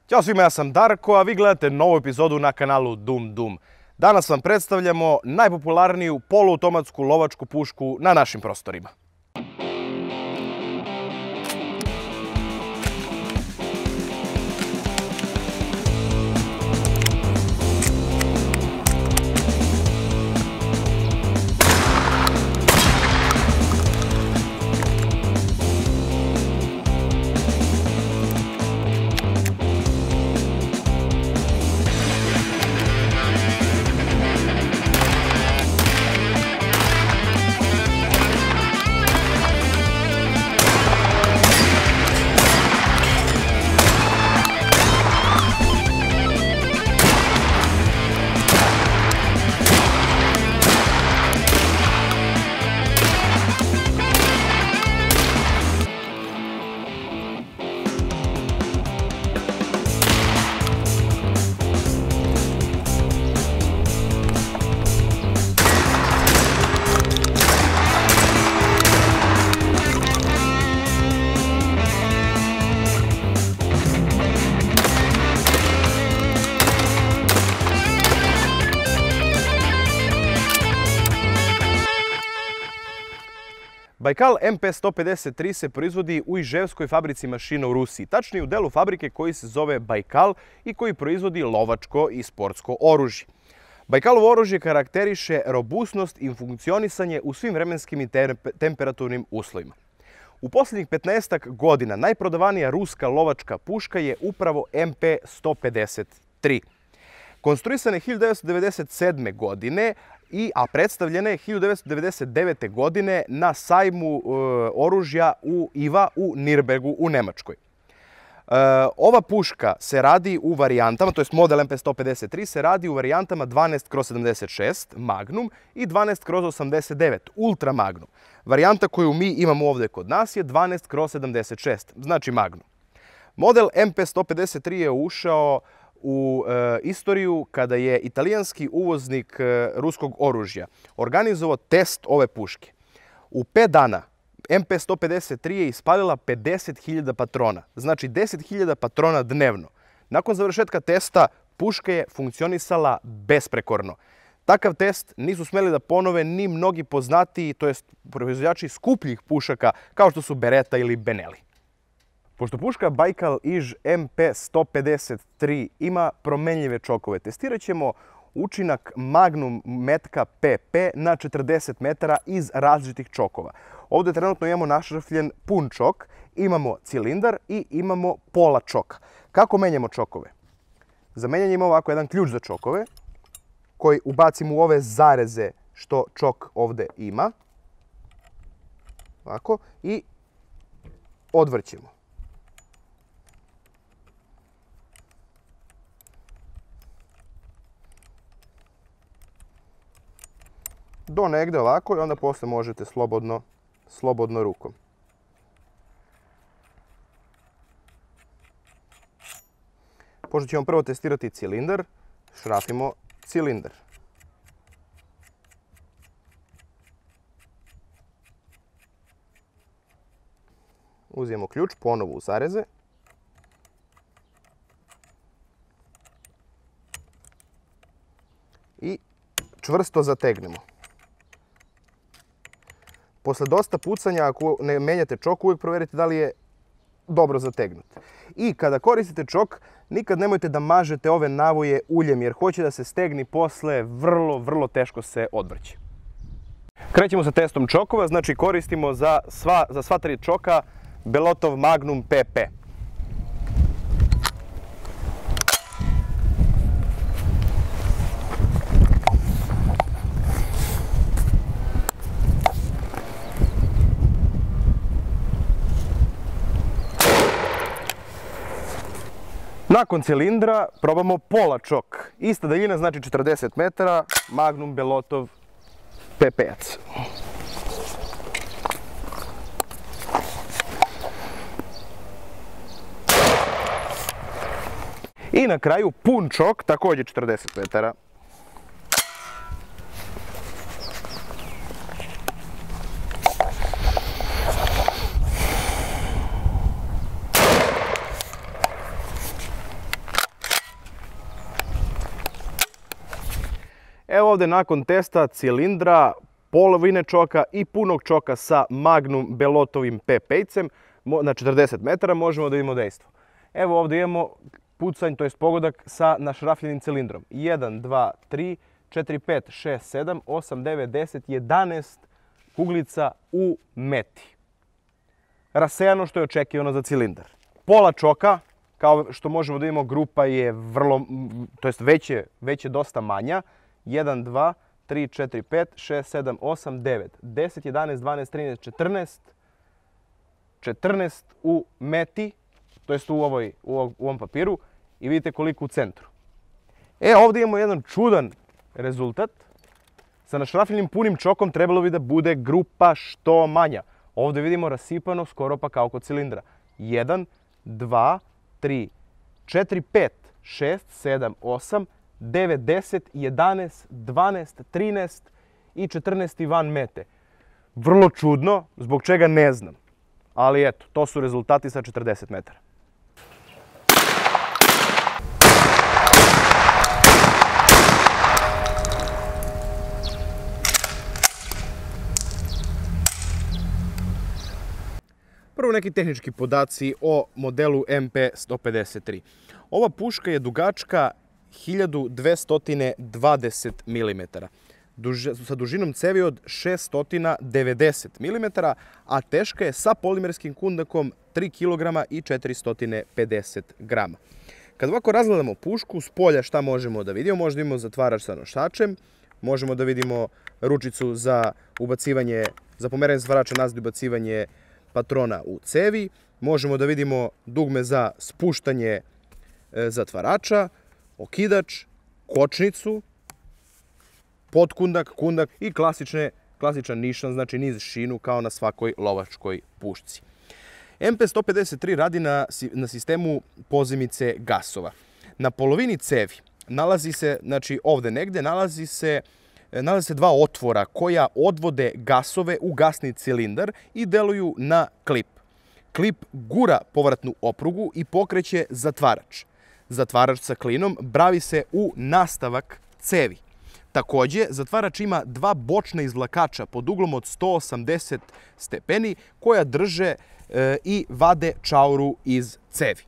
Ćao svima, ja sam Darko, a vi gledate novu epizodu na kanalu Dum Dum. Danas vam predstavljamo najpopularniju poluautomatsku lovačku pušku na našim prostorima. Baikal MP153 se proizvodi u Iževskoj fabrici mašina u Rusiji, tačnije u delu fabrike koji se zove Baikal i koji proizvodi lovačko i sportsko oružje. Baikalovo oružje karakteriše robusnost i funkcionisanje u svim vremenskim i temperaturnim uslovima. U posljednjih 15 godina najprodavanija ruska lovačka puška je upravo MP153. Konstruisana je 1997. godine, a predstavljena je 1999. godine na sajmu oružja IVA u Nürnbergu u Nemačkoj. Ova puška se radi u varijantama, to je model MP153, se radi u varijantama 12x76 Magnum i 12x89 Ultra Magnum. Varijanta koju mi imamo ovdje kod nas je 12x76, znači Magnum. Model MP153 je ušao u istoriju kada je italijanski uvoznik ruskog oružja organizovao test ove puške. U 5 dana MP153 je ispalila 50.000 patrona, znači 10.000 patrona dnevno. Nakon završetka testa puška je funkcionisala besprekorno. Takav test nisu smjeli da ponove ni mnogi poznatiji, to jest proizvođači skupljih pušaka kao što su Beretta ili Benelli. Pošto puška Baikal IŽ MP153 ima promenljive čokove, testirat ćemo učinak Magnum metka PP na 40 metara iz različitih čokova. Ovdje trenutno imamo našrafljen pun čok, imamo cilindar i imamo pola čoka. Kako menjamo čokove? Za menjanje imamo ovako jedan ključ za čokove koji ubacimo u ove zareze što čok ovdje ima. Ovako, i odvrćemo. Do negde ovako i onda posle možete slobodno rukom. Pošto ćemo prvo testirati cilindar, šrafimo cilindar. Uzimamo ključ, ponovo u zareze. I čvrsto zategnemo. Posle dosta pucanja, ako ne menjate čok, uvijek provjerite da li je dobro zategnut. I kada koristite čok, nikad nemojte da mažete ove navoje uljem, jer hoće da se stegni posle, vrlo teško se odvrće. Krećemo sa testom čokova, znači koristimo za sva tri čoka Belotov Magnum PP. Nakon cilindra probamo pola čok. Ista daljina znači 40 metara, Magnum Belotov PP-ac. I na kraju pun čok, također 40 metara. Evo ovdje nakon testa cilindra, polovine čoka i punog čoka sa Magnum Belotovim PP-cem na 40 metara možemo da vidimo dejstvo. Evo ovdje imamo pucanj, to je pogodak sa našrafljenim cilindrom. 1, 2, 3, 4, 5, 6, 7, 8, 9, 10, 11 kuglica u meti. Rasejano što je očekivano za cilindar. Pola čoka, kao što možemo da vidimo, grupa je vrlo, to jest već je dosta manja. 1, 2, 3, 4, 5, 6, 7, 8, 9, 10, 11, 12, 13, 14 u meti, to jest u ovom papiru, i vidite koliko u centru. Ovdje imamo jedan čudan rezultat. Sa našrafljenim punim čokom trebalo bi da bude grupa što manja. Ovdje vidimo rasipano skoro pa kao kod cilindra. 1, 2, 3, 4, 5, 6, 7, 8, 9, 10, 11, 12, 13 i 14 van mete. Vrlo čudno, zbog čega ne znam. Ali eto, to su rezultati sa 40 metara. Prvo neki tehnički podaci o modelu MP153. Ova puška je dugačka 1220 mm, sa dužinom cevi od 690 mm, a teška je sa polimerskim kundakom 3 kg i 450 g. Kad ovako razgledamo pušku, s polja šta možemo da vidimo? Možemo da vidimo zatvarač sa nošačem, možemo da vidimo ručicu za ubacivanje, za pomeranje zatvarača nazad i ubacivanje patrona u cevi, možemo da vidimo dugme za spuštanje zatvarača, okidač, kočnicu, potkundak, kundak i klasičan nišan, znači niz šinu kao na svakoj lovačkoj pušci. MP153 radi na sistemu pozemice gasova. Na polovini cevi nalazi se, znači ovdje negdje, nalazi se dva otvora koja odvode gasove u gasni cilindar i deluju na klip. Klip gura povratnu oprugu i pokreće zatvarač. Zatvarač sa klinom bravi se u nastavak cevi. Također, zatvarač ima dva bočna izvlakača pod uglom od 180 stepeni koja drže i vade čauru iz cevi.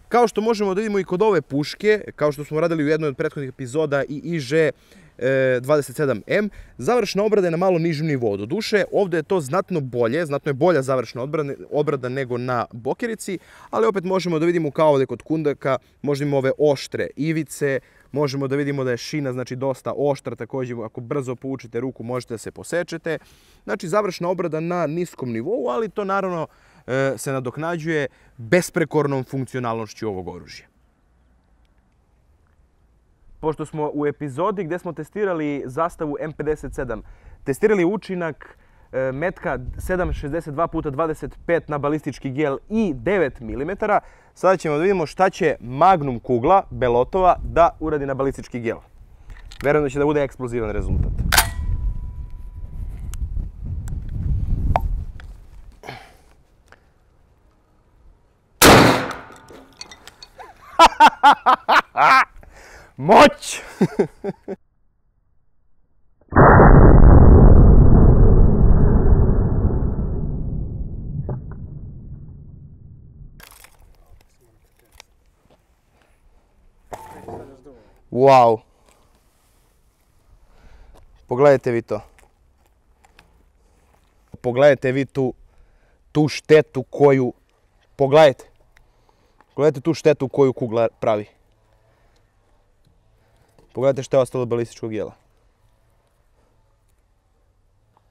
Kao što možemo da vidimo i kod ove puške, kao što smo radili u jednoj od prethodnih epizoda i IŽ-27M, završna obrada je na malo nižem nivou. Doduše, ovdje je to znatno je bolja završna obrada nego na bokerici, ali opet možemo da vidimo kao ovdje kod kundaka, možemo imamo ove oštre ivice, možemo da vidimo da je šina znači dosta oštra, također ako brzo povučete ruku možete da se posečete. Znači završna obrada na niskom nivou, ali to naravno se nadoknađuje besprekornom funkcionalnošću ovog oružja. Pošto smo u epizodi gdje smo testirali zastavu M57, testirali učinak metka 7,62x25 na balistički gel i 9 mm, sada ćemo da vidimo šta će Magnum kugla Belotova da uradi na balistički gel. Verujem da će da bude eksplozivan rezultat. Moć! Wow! Pogledajte vi to. Pogledajte vi tu tu štetu koju, pogledajte tu štetu koju kugla pravi. Pogledajte što je ostalo od balističkog jela.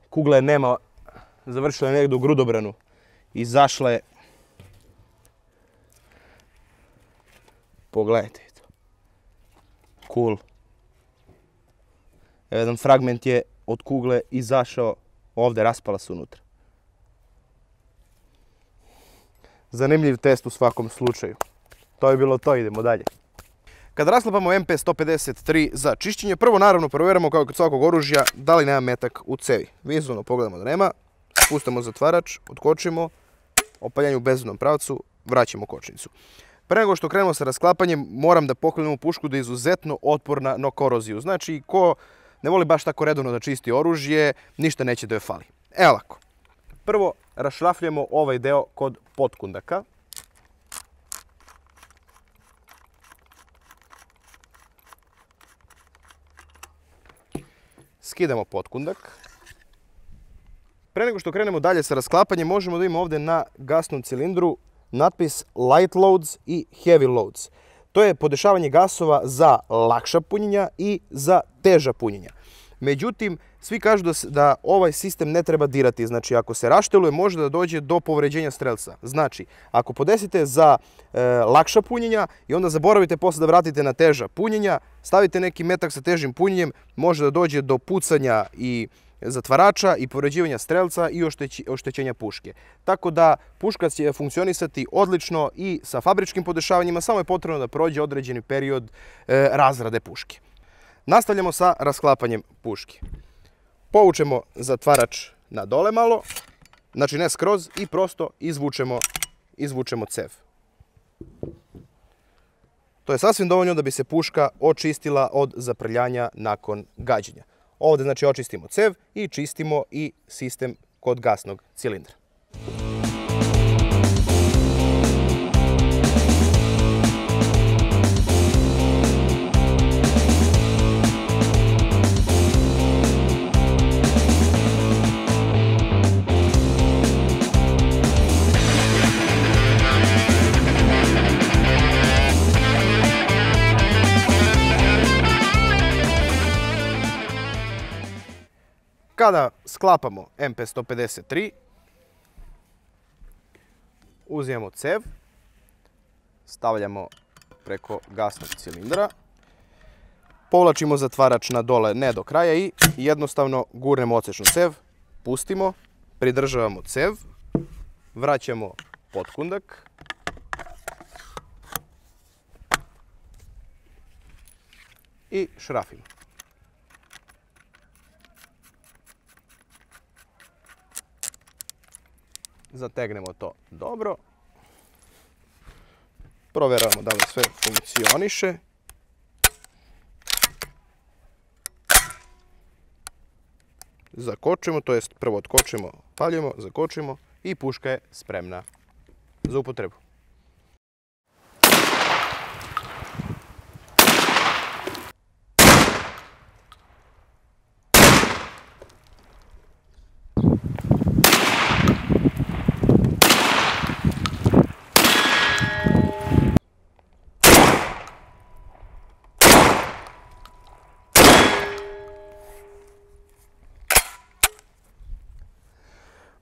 Kugla je nema, završila je negdje u grudobranu. Izašla je. Pogledajte to. Cool. Jedan fragment je od kugle izašao ovdje, raspala se unutra. Zanimljiv test u svakom slučaju. To je bilo to, idemo dalje. Kada rasklapamo MP153 za čišćenje, prvo naravno provjeramo kao kod svakog oružja da li nema metak u cevi. Vizualno pogledamo da nema, spustamo zatvarač, otkočimo, opaljanje u bezvodnom pravcu, vraćamo kočnicu. Pre nego što krenemo sa rasklapanjem, moram da poklenemo pušku da je izuzetno otporna na koroziju. Znači, ko ne voli baš tako redovno da čisti oružje, ništa neće da joj fali. Evo lako. Prvo rašrafljamo ovaj deo kod potkundaka. Skidamo potkundak. Pre nego što krenemo dalje sa rasklapanjem, možemo da imamo ovdje na gasnom cilindru natpis Light Loads i Heavy Loads. To je podešavanje gasova za lakša punjenja i za teža punjenja. Međutim, svi kažu da ovaj sistem ne treba dirati. Znači, ako se rašteluje, može da dođe do povređenja strelca. Znači, ako podesite za lakša punjenja i onda zaboravite posle da vratite na teža punjenja, stavite neki metak sa težim punjenjem, može da dođe do pucanja i zatvarača i povređivanja strelca i oštećenja puške. Tako da puška će funkcionisati odlično i sa fabričkim podešavanjima, samo je potrebno da prođe određeni period razrade puške. Nastavljamo sa rasklapanjem puške. Povučemo zatvarač na dole malo, znači ne skroz, i prosto izvučemo cev. To je sasvim dovoljno da bi se puška očistila od zaprljanja nakon gađenja. Ovdje znači očistimo cev i čistimo i sistem kod gasnog cilindra. Kada sklapamo MP153, uzimamo cev, stavljamo preko gasnog cilindra, povlačimo zatvarač na dole ne do kraja i jednostavno gurnemo odsečnu cev, pustimo, pridržavamo cev, vraćamo potkundak i šrafimo. Zategnemo to dobro. Provjeravamo da li sve funkcioniše. Zakočimo, to jest prvo otkočimo, paljujemo, zakočimo i puška je spremna za upotrebu.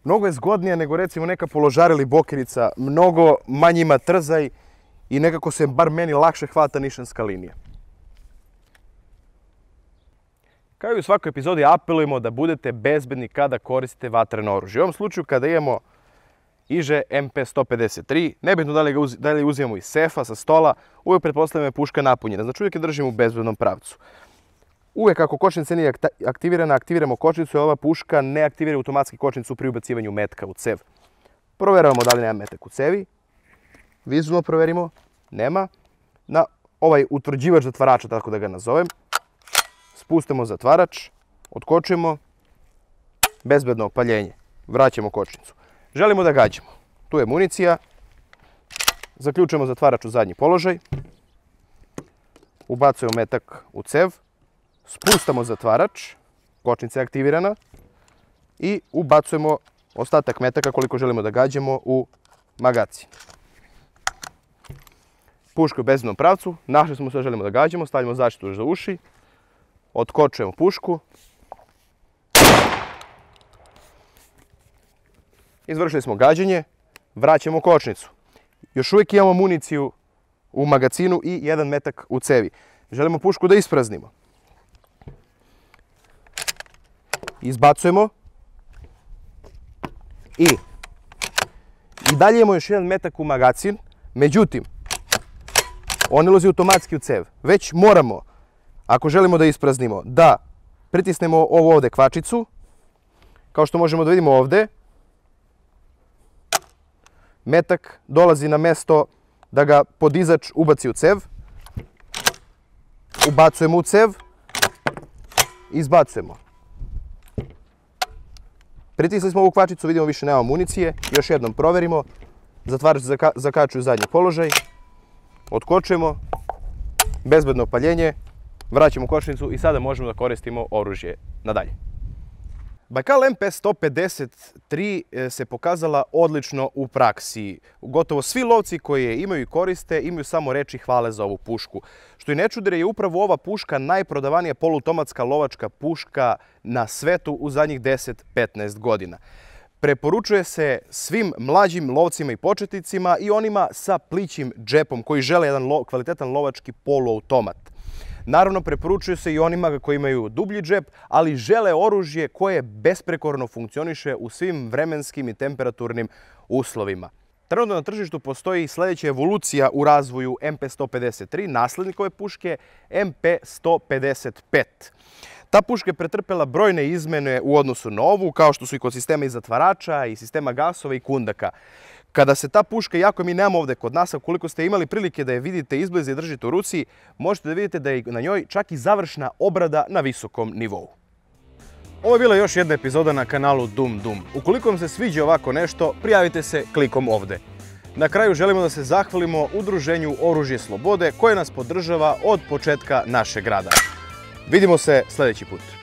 Mnogo je zgodnije nego recimo neka položar ili bokerica, mnogo manje ima trzaj i nekako se bar meni lakše hvata nišanska linija. Kao i u svakoj epizodi apelujemo da budete bezbedni kada koristite vatreno oružje. U ovom slučaju kada imamo iže MP153, nebitno da li uzimamo iz sefa, sa stola, uvijek pretpostavljamo je puška napunjena, znači uvijek je držimo u bezbednom pravcu. Uvijek ako kočnica nije aktivirana, aktiviramo kočnicu i ova puška ne aktivira automatski kočnicu pri ubacivanju metka u cev. Provjeravamo da li nema metak u cevi. Vizualno provjerimo. Nema. Na ovaj utvrđivač zatvarača, tako da ga nazovem, spustimo zatvarač, otkočimo, bezbedno opaljenje, vraćamo kočnicu. Želimo da gađamo. Tu je municija. Zaključujemo zatvarač u zadnji položaj. Ubacujemo metak u cev. Spustamo zatvarač, kočnica je aktivirana i ubacujemo ostatak metaka koliko želimo da gađamo u magacin. Puška u bezbednom pravcu, našli smo sve želimo da gađamo, stavljamo zaštitu za uši, otkočujemo pušku. Izvršili smo gađanje, vraćamo kočnicu. Još uvijek imamo municiju u magacinu i jedan metak u cevi. Želimo pušku da ispraznimo. Izbacujemo. I dalje imamo još jedan metak u magacin, međutim, on ne ulazi automatski u cev. Već moramo, ako želimo da ispraznimo, da pritisnemo ovu ovdje kvačicu, kao što možemo da vidimo ovdje. Metak dolazi na mesto da ga podizač ubaci u cev. Ubacujemo u cev. Izbacujemo. Pritisli smo ovu kvačicu, vidimo više nema municije. Još jednom proverimo. Zatvarač zakačuje u zadnji položaj. Otkočujemo. Bezbedno paljenje. Vraćamo kočnicu i sada možemo da koristimo oružje nadalje. Baikal MP153 se pokazala odlično u praksi. Gotovo svi lovci koji je imaju i koriste imaju samo reči hvale za ovu pušku. Što i ne čudi, je upravo ova puška najprodavanija poluautomatska lovačka puška na svetu u zadnjih 10-15 godina. Preporučuje se svim mlađim lovcima i početnicima i onima sa plićim džepom koji žele jedan kvalitetan lovački poluautomat. Naravno, preporučuje se i onima koji imaju dublji džep, ali žele oružje koje besprekorno funkcioniše u svim vremenskim i temperaturnim uslovima. Trenutno na tržištu postoji sljedeća evolucija u razvoju MP153, naslednikove puške MP155. Ta puška je pretrpela brojne izmene u odnosu na ovu, kao što su i kod sistema i zatvarača, i sistema gasova i kundaka. Kada se ta puška, iako mi nemamo ovdje kod nas, ukoliko ste imali prilike da je vidite izbliza i držite u ruci, možete da vidite da je na njoj čak i završna obrada na visokom nivou. Ovo je bila još jedna epizoda na kanalu Dum Dum. Ukoliko vam se sviđa ovako nešto, prijavite se klikom ovdje. Na kraju želimo da se zahvalimo Udruženju Oružje Slobode koje nas podržava od početka našeg rada. Vidimo se sljedeći put.